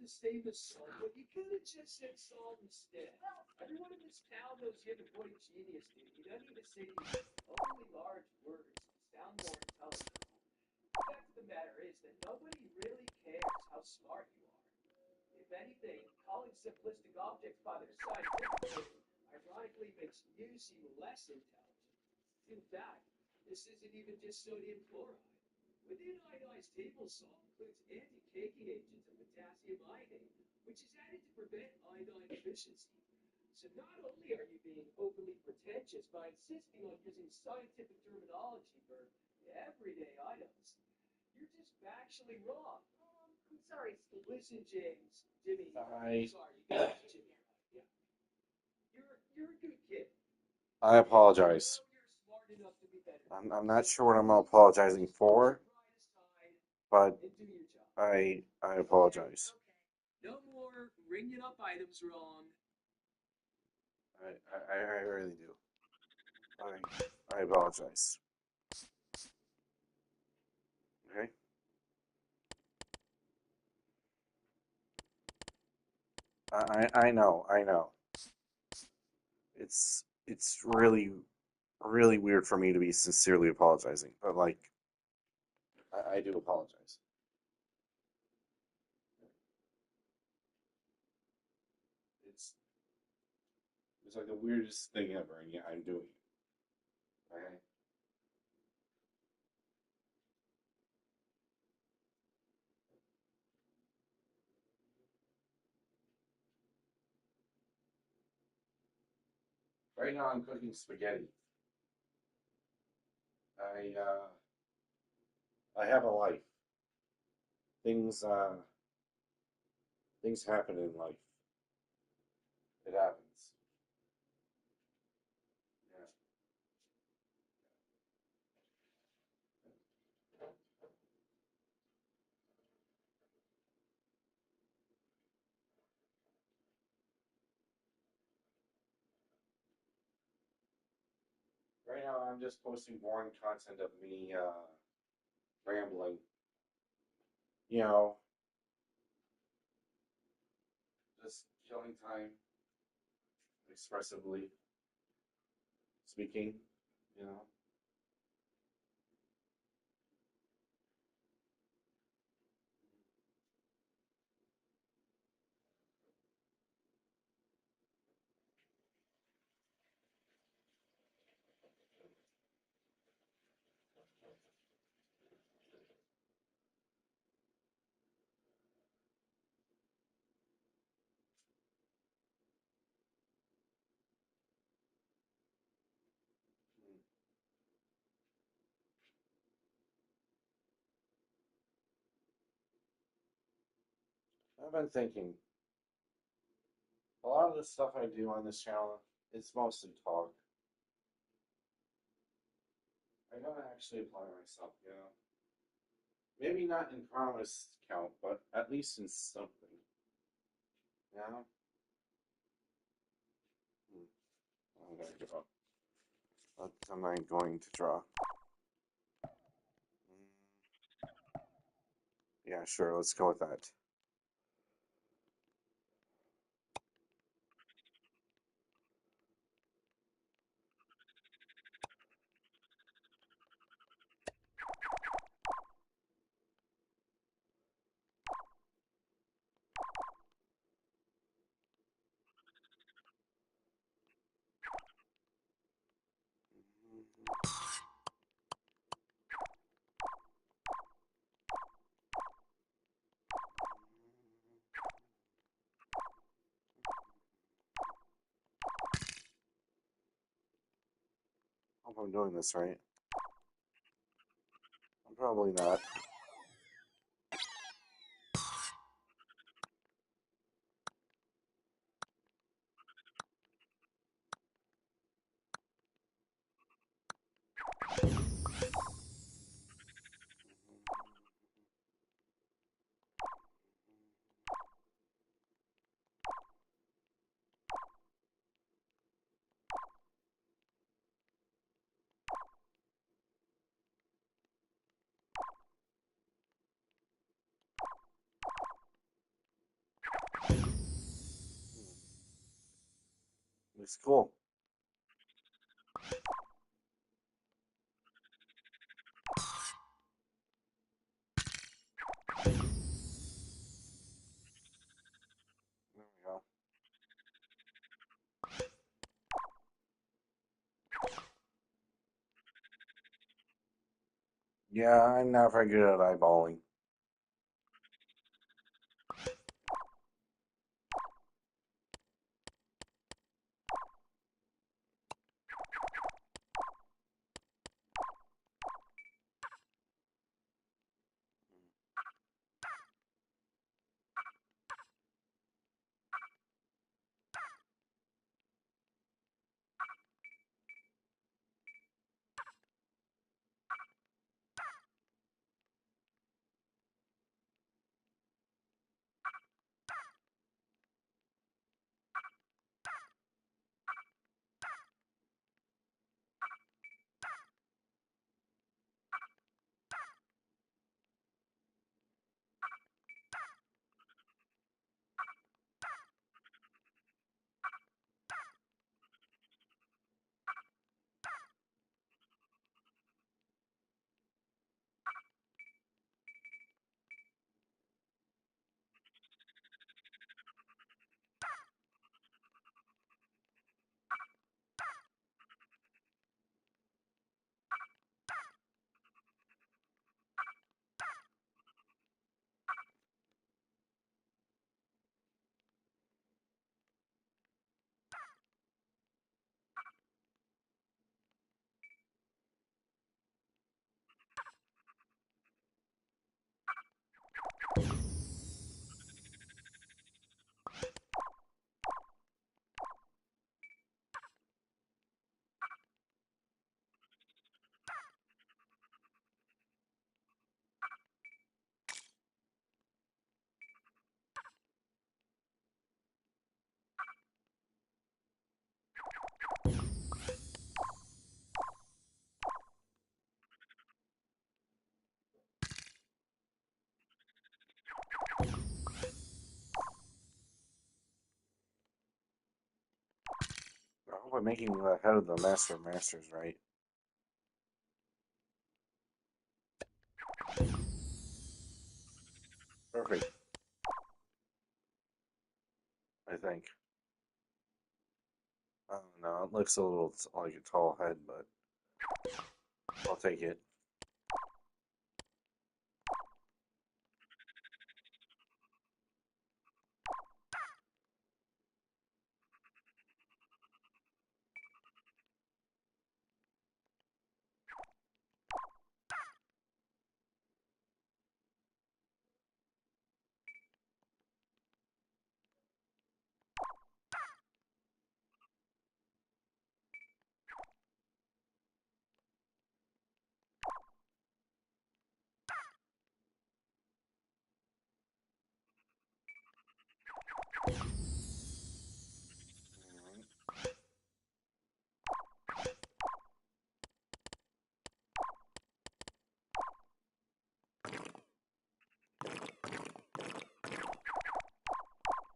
same as Saul, but you could have just said Saul instead. Everyone in this town knows you're the boy genius, dude. You don't need to say these overly large words to sound more intelligent. The fact of the matter is that nobody really cares how smart you are. If anything, calling simplistic objects by their scientific name ironically makes you seem less intelligent. In fact, this isn't even just sodium chloride. Within iodized table salt includes anti-caking agents and potassium iodate, which is added to prevent iodine deficiency. So not only are you being overly pretentious by insisting on using scientific terminology for everyday items, you're just factually wrong. I'm sorry, Steve. Listen, James, Jimmy. Sorry, you got Jimmy. Yeah, you're a good kid. I apologize. You're smart enough to be better. I'm not sure what I'm apologizing for, but And do your job. I apologize. No more ringing up items wrong. I really do. I apologize. Okay? I know, I know. It's really weird for me to be sincerely apologizing, but like I do apologize. It's it's like the weirdest thing ever, and yeah, I'm doing it. Okay? Right now I'm cooking spaghetti. I have a life. Things things happen in life. It happens. Yeah. Right now I'm just posting boring content of me rambling. You know, just killing time, expressively speaking, you know. I've been thinking a lot of the stuff I do on this channel, it's mostly talk. I gotta actually apply myself, you know. Maybe not in promise count, but at least in something. You know? I'm gonna draw. What am I going to draw? Yeah, sure, let's go with that. Hope I'm doing this right. I'm probably not. Looks cool. There we go. Yeah, I'm not very good at eyeballing. I hope I'm making the head of the Master of Masters right. Perfect, I think. I don't know, it looks a little like a tall head, but I'll take it.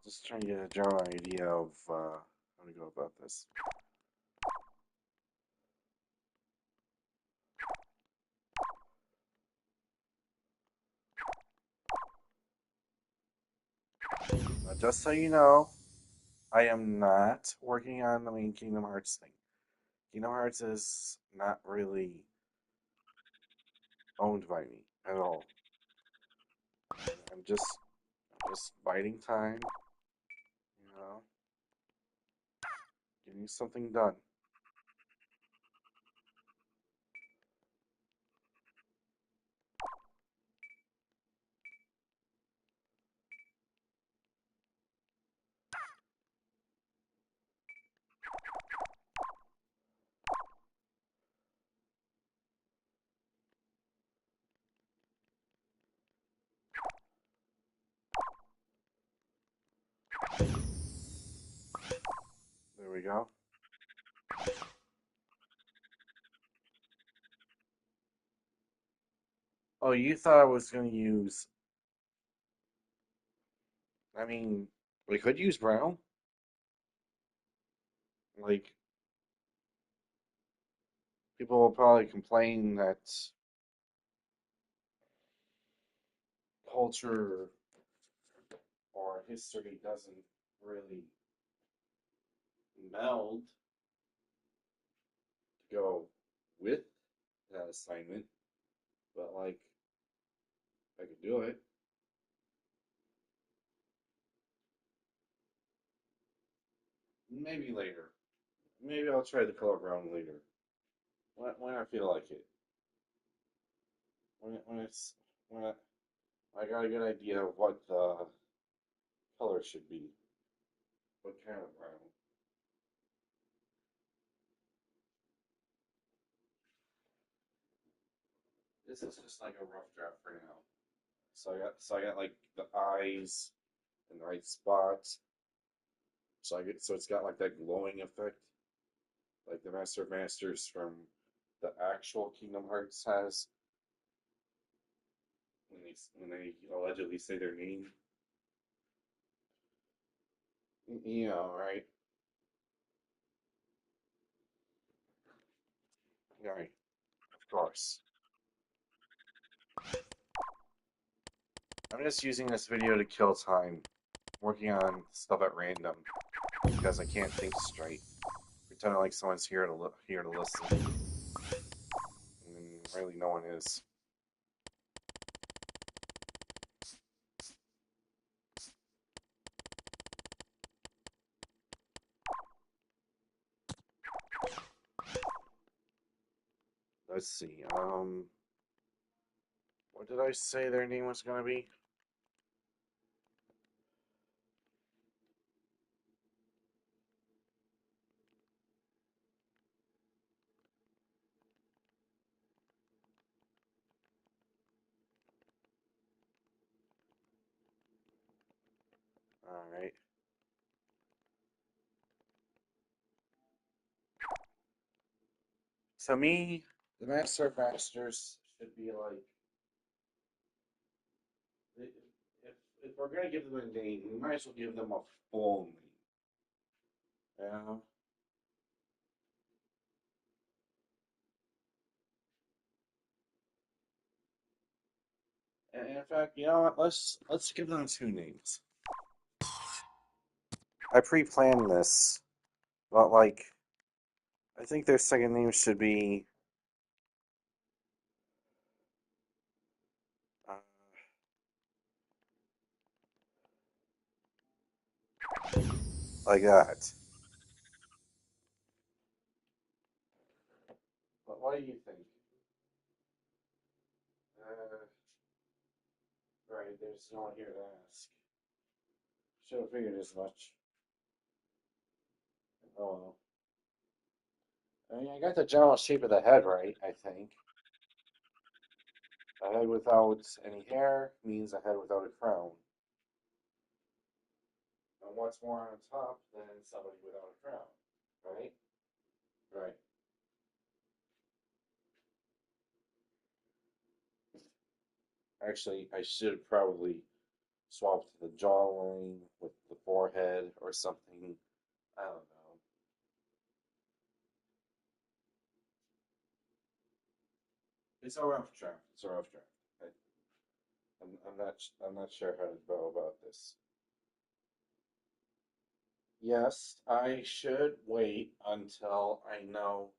Just trying to get a general idea of how to go about this. Just so you know, I am not working on the main Kingdom Hearts thing. Kingdom Hearts is not really owned by me at all. I'm just biding time, you know, getting something done. There we go. Oh, you thought I was going to use. I mean, we could use brown. Like, people will probably complain that culture or history doesn't really meld to go with that assignment, but like, I could do it. Maybe later. Maybe I'll try the color brown later. When I feel like it. When it's when I got a good idea of what the color should be. What kind of brown. This is just like a rough draft for now. So I got like the eyes in the right spots. So it's got like that glowing effect, like the Master of Masters from the actual Kingdom Hearts has when they allegedly say their name. You know, right? Right, of course. I'm just using this video to kill time, working on stuff at random because I can't think straight. Pretending like someone's here to listen, and really no one is. Let's see. What did I say their name was gonna be? All right. To me, the Master of Masters should be like if we're gonna give them a name, we might as well give them a full name. Yeah. And in fact, you know what? Let's give them two names. I pre-planned this, but like I think their second name should be uh, like that. But what do you think? Uh, right, there's no one here to ask. Should have figured as much. Oh well. I mean, I got the general shape of the head right, I think. A head without any hair means a head without a crown. And what's more on top than somebody without a crown, right? Right. Actually, I should probably swap to the jawline with the forehead or something. I don't know. It's a rough draft. It's a rough draft. I'm not sure how to go about this. Yes, I should wait until I know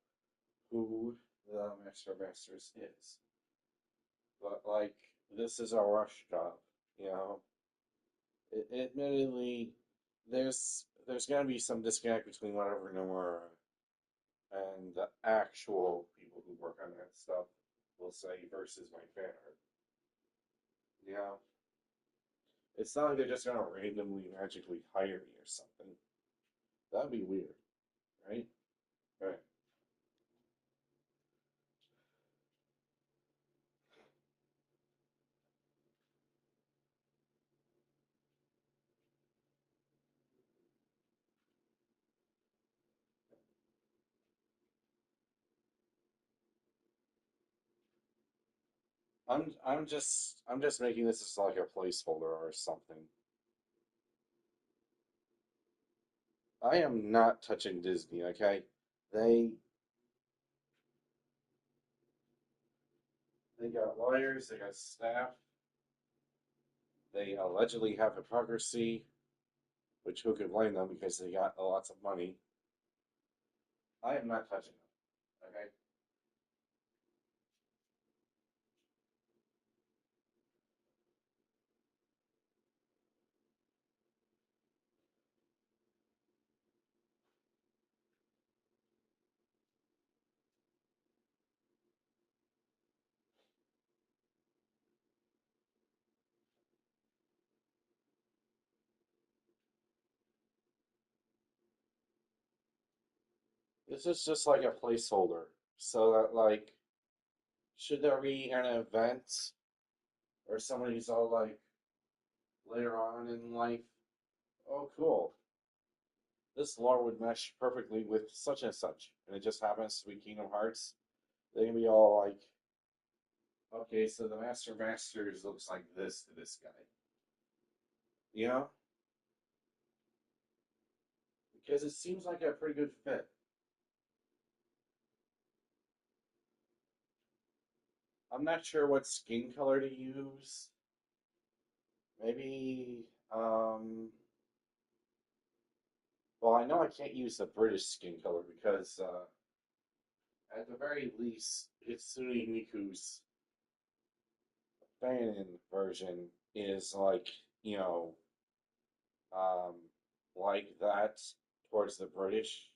who the Master Masters is. But like, this is a rush job, you know. Admittedly, there's gonna be some disconnect between whatever Nomura and the actual people who work on that stuff will say versus my fan art. You know, it's not like they're just gonna randomly magically hire me or something. That'd be weird, right? Right. I'm just making this as like a placeholder or something. I am not touching Disney, okay? They they got lawyers, they got staff, they allegedly have hypocrisy, which who could blame them because they got lots of money. I am not touching them, okay? This is just like a placeholder. So that like should there be an event or somebody's all like later on in life, oh cool, this lore would mesh perfectly with such and such, and it just happens to be Kingdom Hearts. They can be all like, okay, so the Master Masters looks like this to this guy, you know, because it seems like a pretty good fit. I'm not sure what skin color to use. Maybe, well, I know I can't use the British skin color because, at the very least, Hitsune Miku's feminine version is like, you know, um, like that towards the British.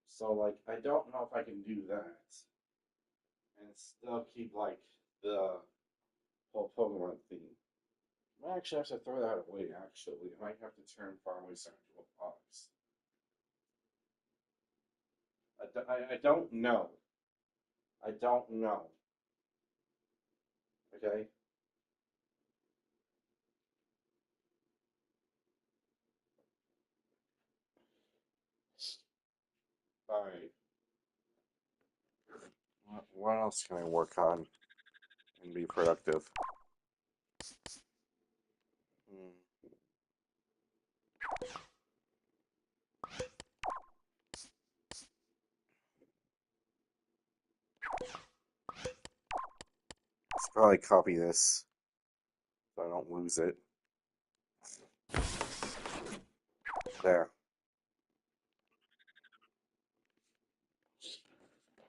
So, like, I don't know if I can do that and still keep, like, the whole Pokemon theme. I might actually have to throw that away, actually. I might have to turn Farmway Center to a box. I don't know. I don't know. Okay? Alright. What else can I work on and be productive? Hmm. Let's probably copy this so I don't lose it. There.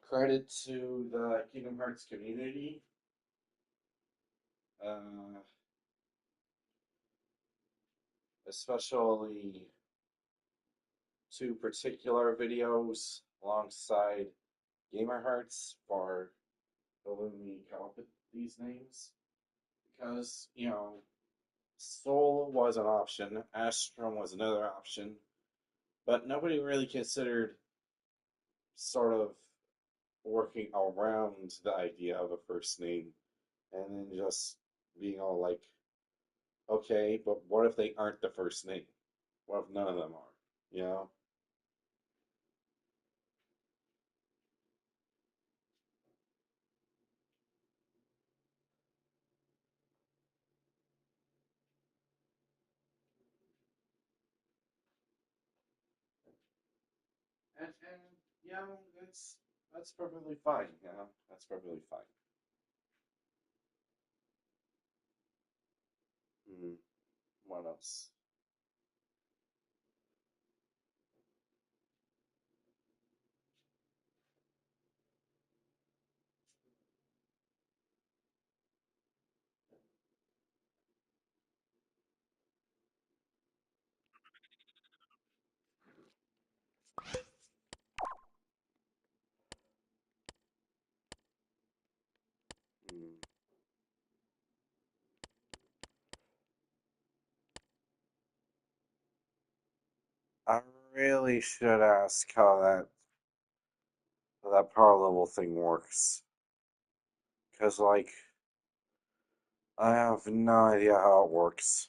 Credit to the Kingdom Hearts community. Uh, Especially two particular videos alongside Gamer Hearts for helping me come up with these names. Because, you know, Soul was an option, Astrum was another option, but nobody really considered sort of working around the idea of a first name and then just being all like, okay, but what if they aren't the first name? What if none of them are? You know? And you know, that's perfectly fine, you know? That's perfectly fine. Hmm. What else? Hmm. I really should ask how that power level thing works. Because, like, I have no idea how it works.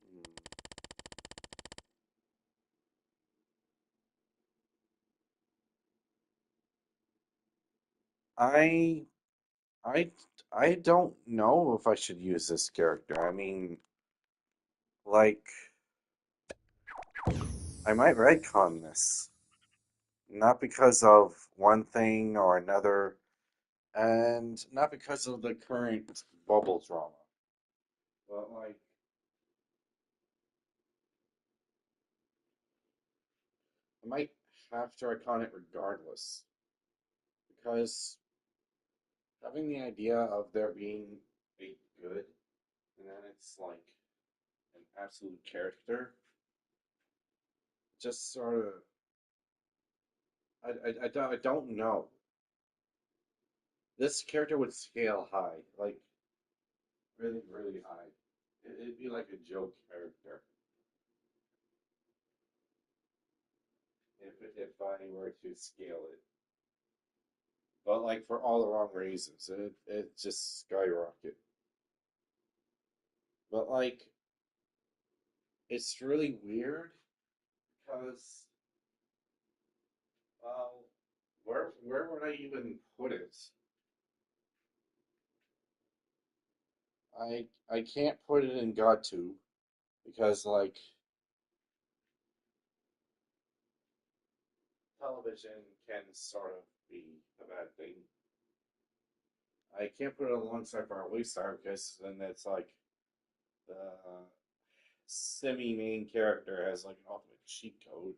Hmm. I I I don't know if I should use this character. I mean, like, I might retcon this, not because of one thing or another, and not because of the current bubble drama, but like, I might have to retcon it regardless, because having the idea of there being a good, and then it's like an absolute character, just sort of, I don't know. This character would scale high, like really, really high. It'd be like a joke character if I were to scale it. But like for all the wrong reasons, it just skyrocket. But like it's really weird because well, where would I even put it? I can't put it in GodTube because like television can sort of be a bad thing. I can't put it alongside our Waystar because then it's like the semi main character has like an ultimate cheat code.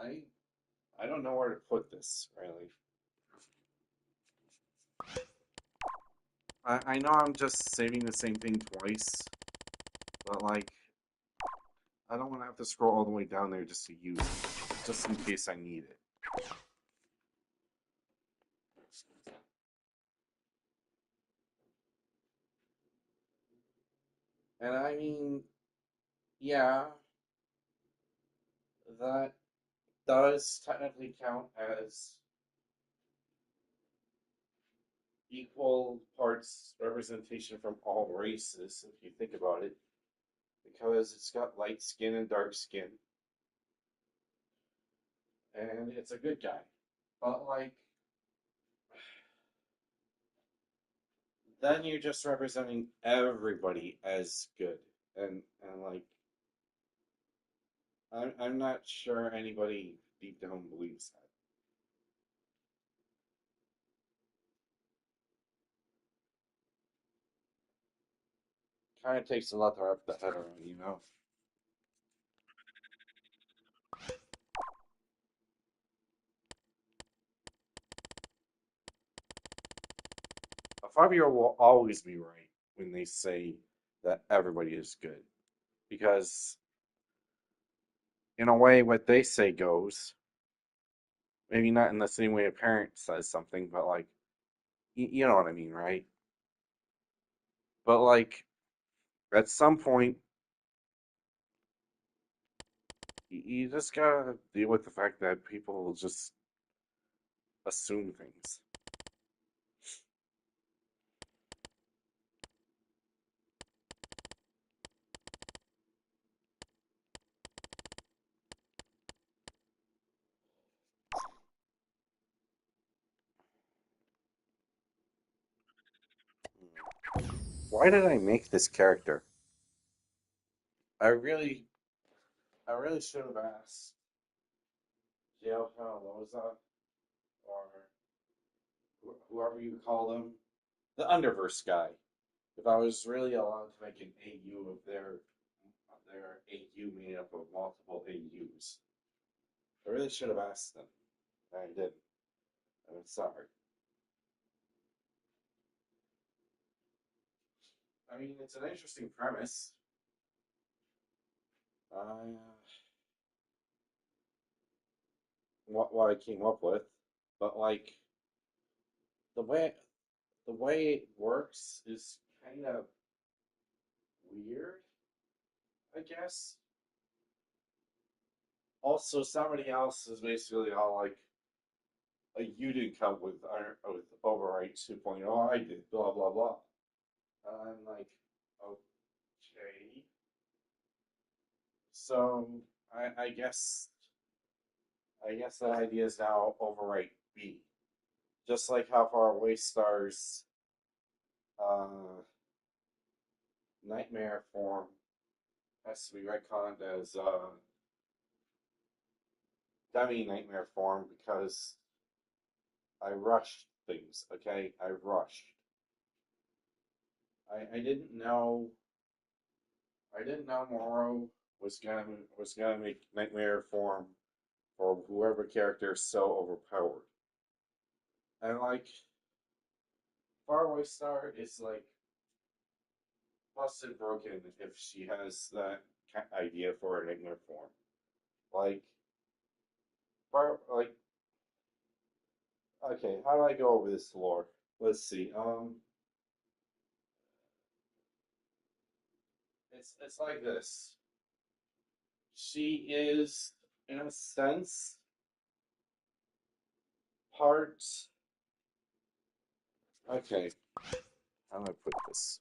I I don't know where to put this really. I know I'm just saving the same thing twice, but like I don't want to have to scroll all the way down there just to use it, just in case I need it. And I mean, yeah, that does technically count as equal parts representation from all races, if you think about it, because it's got light skin and dark skin, and it's a good guy. But like, then you're just representing everybody as good, and like, I'm not sure anybody deep down believes that. Kind of takes a lot to wrap the head around, you know. A 5-year-old will always be right when they say that everybody is good, because in a way, what they say goes. Maybe not in the same way a parent says something, but like, you know what I mean, right? But like, at some point, you just gotta deal with the fact that people will just assume things. Why did I make this character? I really, I really should have asked Jail Loza or whoever you call them, the Underverse guy, if I was really allowed to make an AU of their AU made up of multiple AUs. I really should have asked them. I didn't. I'm sorry. I mean, it's an interesting premise. What I came up with, but like the way the way it works is kind of weird, I guess. Also, somebody else is basically all like you didn't come with Overwrite 2.0, I did, blah blah blah. I'm like, okay. So I guess I guess that idea is now overwrite B. Just like how Far Away Stars uh, nightmare form has to be retconned as dummy nightmare form because I rushed things. Okay, I rushed. I didn't know. I didn't know Morrow was gonna make nightmare form for whoever character is so overpowered. And like Faraway Star is like busted broken if she has that idea for a nightmare form. Like like okay, how do I go over this lore? Let's see. It's like this. She is in a sense part. Okay, how do I put this?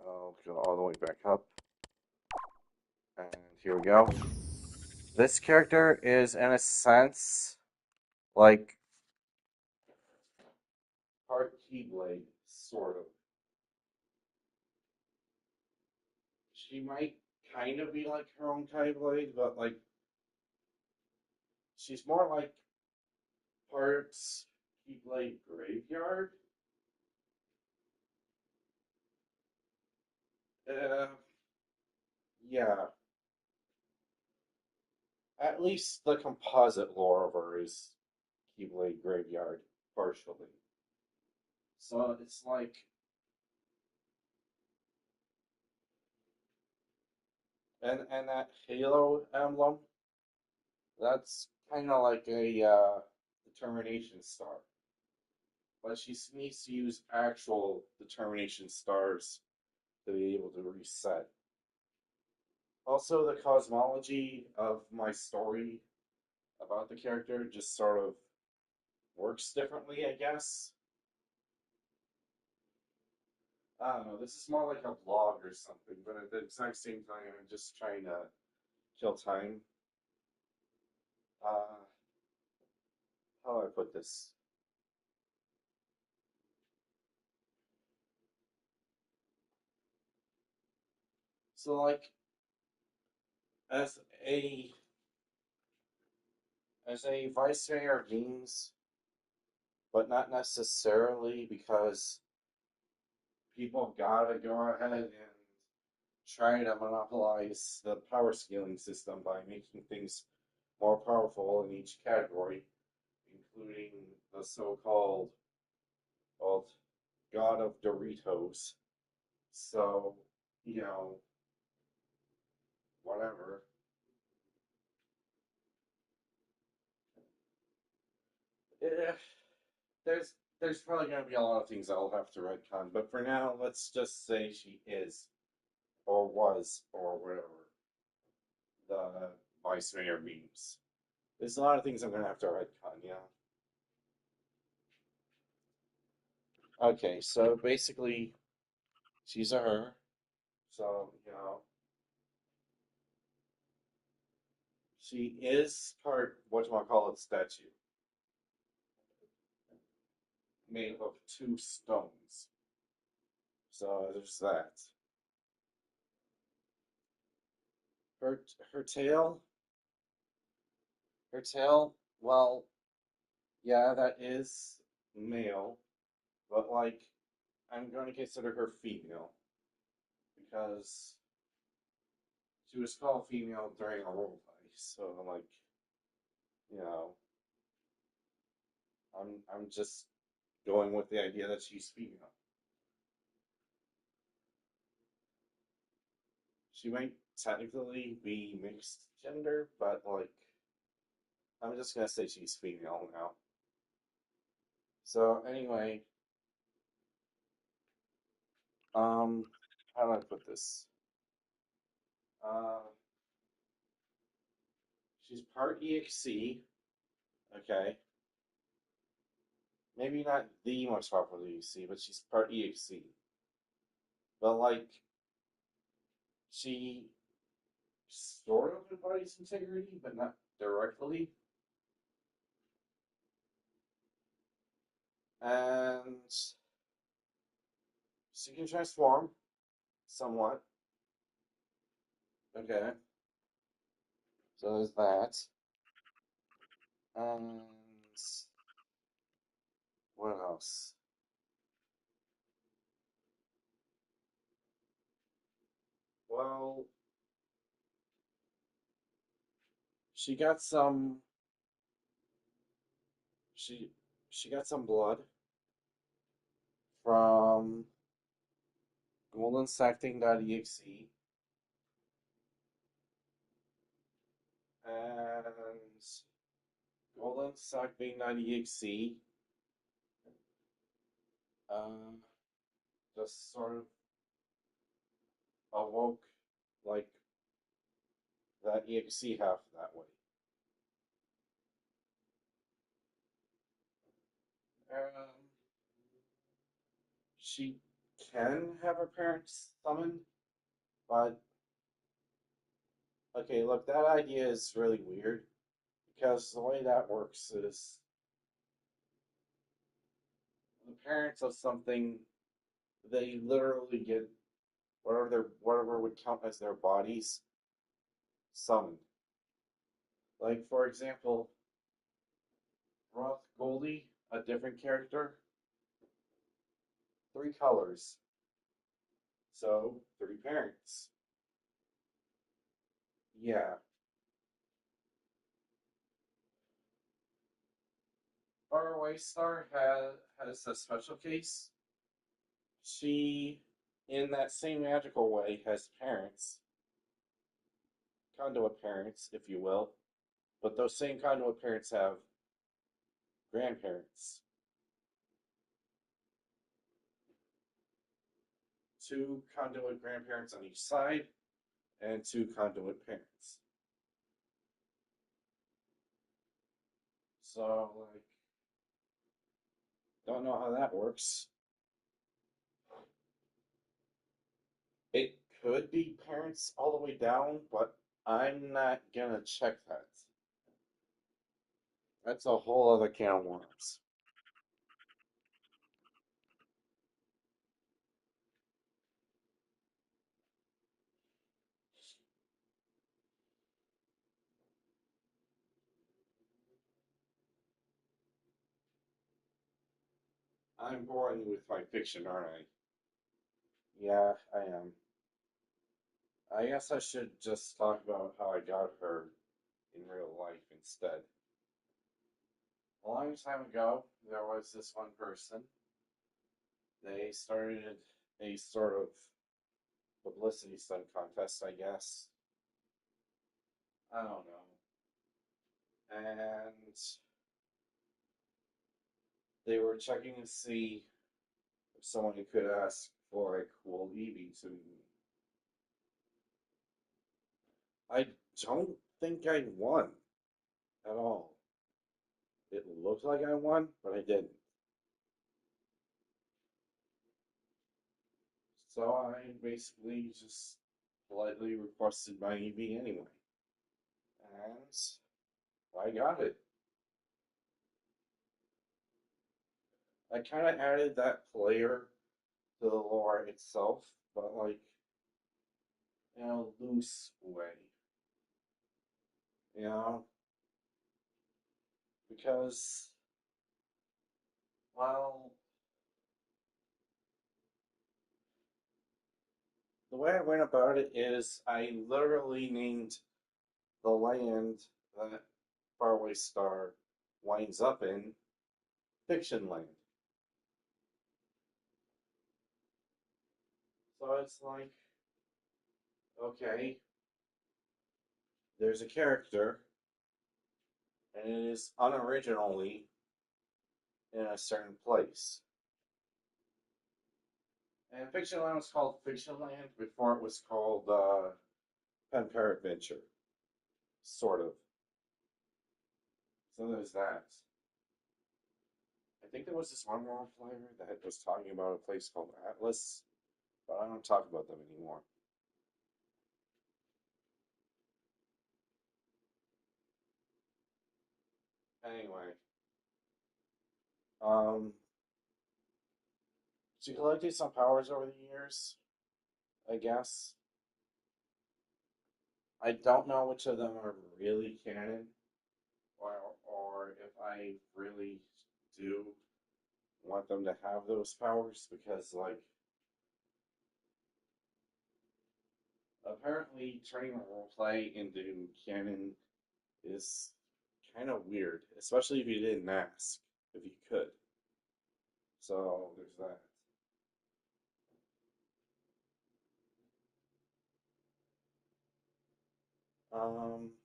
I'll go all the way back up. And here we go. This character is, in a sense, like part Keyblade, sort of. She might kind of be like her own Keyblade, but like she's more like parts Keyblade Graveyard. Uh, yeah. At least the composite lore of her is Keyblade Graveyard, partially. So it's like, and that Halo emblem, that's kind of like a determination star. But she needs to use actual determination stars to be able to reset. Also, the cosmology of my story about the character just sort of works differently, I guess. I don't know. This is more like a vlog or something, but at the exact same time, I'm just trying to kill time. Uh, how do I put this? So, like, as a vice mayor of memes, but not necessarily because people gotta go ahead and try to monopolize the power scaling system by making things more powerful in each category, including the so-called well, God of Doritos. So, you know, whatever. Eh, there's probably gonna be a lot of things I'll have to retcon, but for now, let's just say she is or was or whatever the vice mayor memes. There's a lot of things I'm gonna have to retcon, yeah. Okay, so basically, she's a her. So, she is part whatchamacallit statue, made of two stones. So there's that. Her her tail, her tail. Well, yeah, that is male, but like, I'm going to consider her female because she was called female during a role play. So like, you know, I'm just going with the idea that she's female. She might technically be mixed gender, but like, I'm just gonna say she's female now. So anyway, how do I put this? Uh, she's part EXC, okay, maybe not the most popular EXC, but she's part EXC. But like, she sort of embodies integrity, but not directly. And she can transform somewhat. Okay, so there's that. And what else? Well, she got some. She she got some blood from GoldenSacting.exe and GoldenSacting.exe uh, just sort of awoke like that EXE half that way. Um, she can have her parents summoned, but okay, look, that idea is really weird because the way that works is the parents of something, they literally get whatever would count as their bodies summoned. Like for example, Roth Goldie, a different character, 3 colors, so 3 parents. Yeah, Faraway Star has a special case. She, in that same magical way, has parents, conduit parents, if you will, but those same conduit parents have grandparents. 2 conduit grandparents on each side, and 2 conduit parents. So, like, don't know how that works. It could be parents all the way down, but I'm not gonna check that. That's a whole other can of worms. I'm boring you with my fiction, aren't I? Yeah, I am. I guess I should just talk about how I got her in real life instead. A long time ago, there was this one person. They started a sort of publicity stunt contest, I guess. I don't know. And they were checking to see if someone could ask for a cool Eevee to me. I don't think I won at all. It looked like I won, but I didn't. So I basically just politely requested my Eevee anyway. And I got it. I kind of added that player to the lore itself, but like in a loose way, you know? Because, well, the way I went about it is I literally named the land that Faraway Star winds up in Fiction Land. So it's like, okay, there's a character, and it is unoriginally in a certain place. And Fiction Land was called Fiction Land before it was called Pen Adventure, sort of. So there's that. I think there was this one role player that was talking about a place called Atlas, but I don't talk about them anymore. Anyway, um, she collected some powers over the years, I guess. I don't know which of them are really canon, or if I really do want them to have those powers, because, like, apparently turning a role play into canon is kind of weird, especially if you didn't ask if you could. So there's that.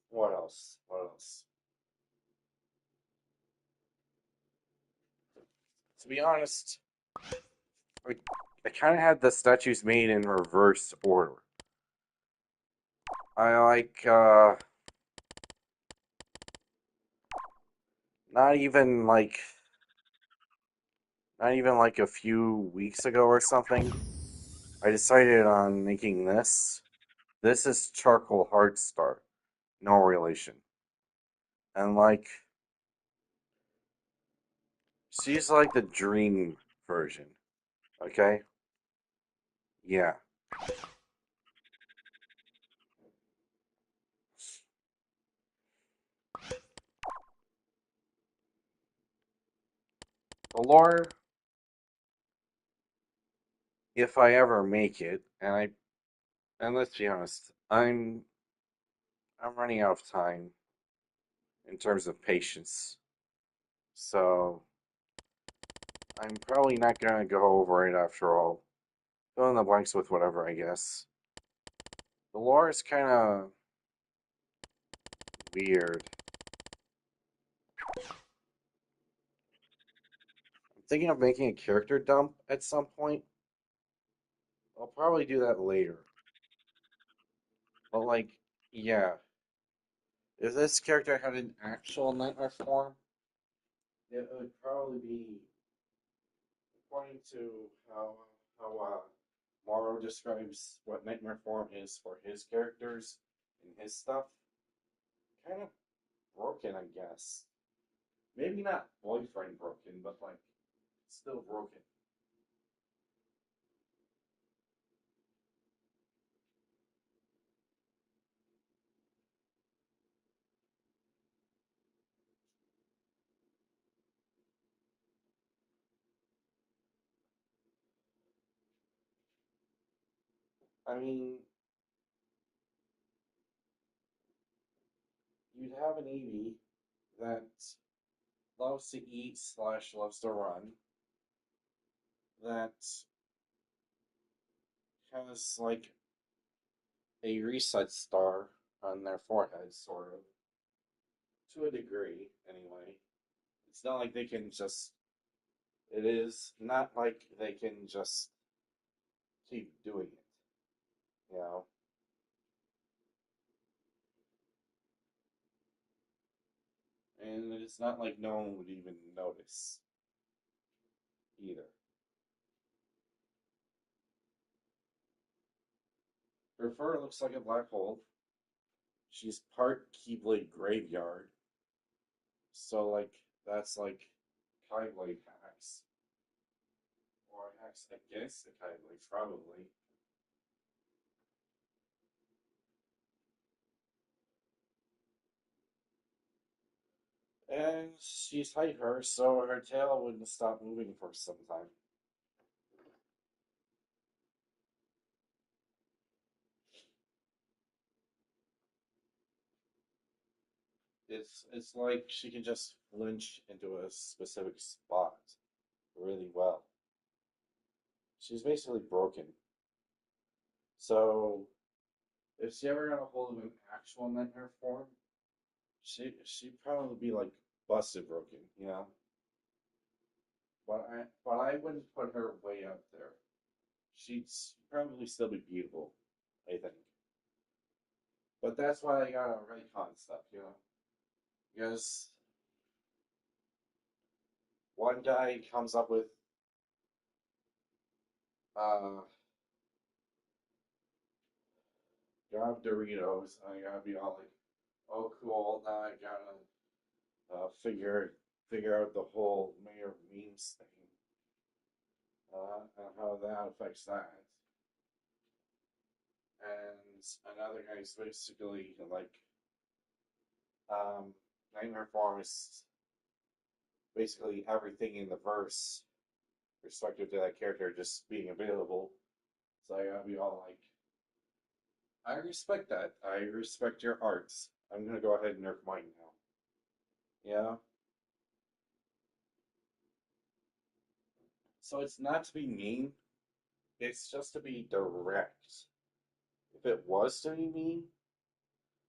What else? What else? To be honest, I, I kind of had the statues made in reverse order. I like, not even like, not even like a few weeks ago or something, I decided on making this. This is charcoal hard star, no relation. And like, she's like the dream version, okay? Yeah. The lore, if I ever make it, and let's be honest, I'm running out of time in terms of patience. So I'm probably not gonna go over it after all. Fill in the blanks with whatever, I guess. The lore is kind of weird. I'm thinking of making a character dump at some point. I'll probably do that later. But like, yeah, if this character had an actual nightmare form, it would probably be according to how Morrow describes what nightmare form is for his characters and his stuff. Kind of broken, I guess. Maybe not boyfriend broken, but like still broken. I mean, you'd have an Eevee that loves to eat slash loves to run, that has like a reset star on their forehead, sort of, to a degree, anyway. It's not like they can just. It is not like they can just keep doing it, you know? And it's not like no one would even notice either. Her fur looks like a black hole. She's part Keyblade Graveyard, so like that's like Keyblade hacks or hacks against the Keyblade probably. And she's hyper, so her tail wouldn't stop moving for some time. It's like she can just flinch into a specific spot really well. She's basically broken. So if she ever got a hold of an actual nightmare form, she'd probably be like busted broken, you know. But I wouldn't put her way up there. Probably still be beautiful, I think. But that's why I got a Raycon stuff, you know, because one guy comes up with uh gotta have Doritos. I gotta be all like, oh cool, now I gotta figure out the whole Mayor memes thing, and how that affects that. And another guy's basically like Nightmare Form is basically everything in the verse respective to that character just being available. So I gotta be all like, I respect that. I respect your arts. I'm gonna go ahead and nerf mine now. Yeah. So it's not to be mean, it's just to be direct. If it was to be mean,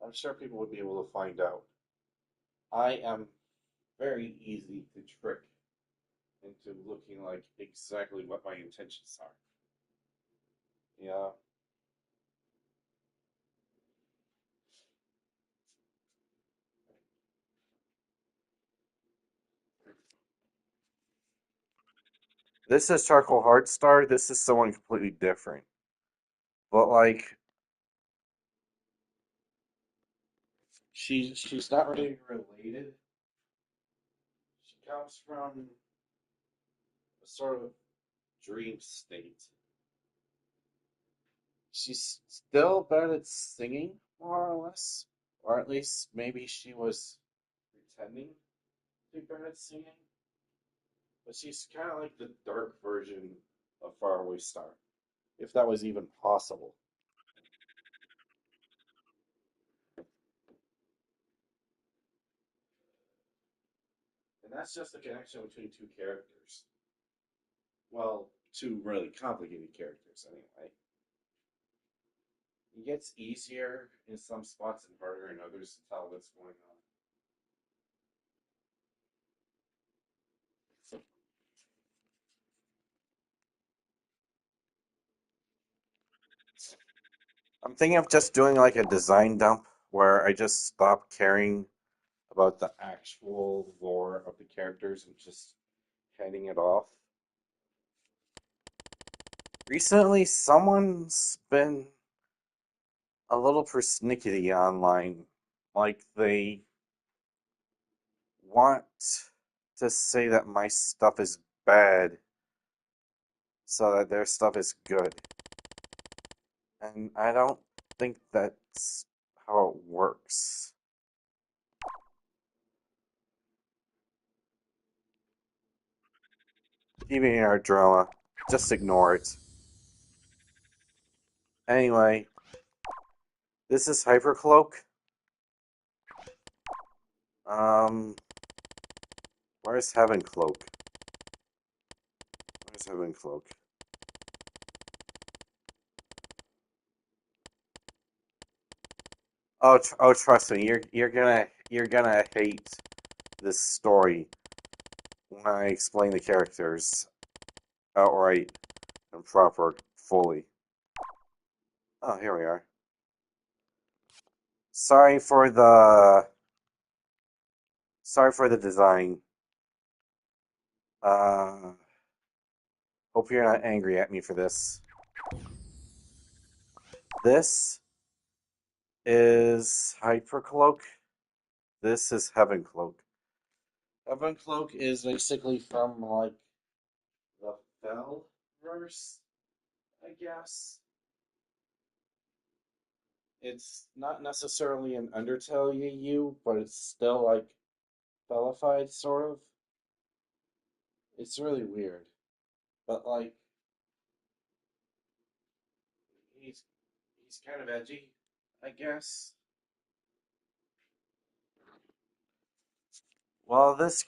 I'm sure people would be able to find out. I am very easy to trick into looking like exactly what my intentions are. Yeah. This is Charcoal Heartstar. This is someone completely different. But like she's not really related. She comes from a sort of dream state. She's still bad at singing, more or less. Or at least maybe she was pretending to be bad at singing. But she's kind of like the dark version of Faraway Star, if that was even possible. And that's just the connection between two characters. Well, two really complicated characters, anyway. It gets easier in some spots and harder in others to tell what's going on. I'm thinking of just doing like a design dump where I just stop caring about the actual lore of the characters and just handing it off. Recently, someone's been a little persnickety online. Like they want to say that my stuff is bad so that their stuff is good. And I don't think that's how it works. our drama. Just ignore it. Anyway, this is Hypercloak. Um, where's Heaven Cloak? Where's Heaven Cloak? Oh, trust me, you're gonna hate this story when I explain the characters outright and proper fully. Oh, here we are. Sorry for the design. Uh, hope you're not angry at me for this. This is Hypercloak. This is Heaven Cloak. Heaven Cloak is basically from like the Fell verse, I guess. It's not necessarily an Undertale UU, but it's still like Fellified, sort of. It's really weird. But like he's he's kind of edgy, I guess. Well, this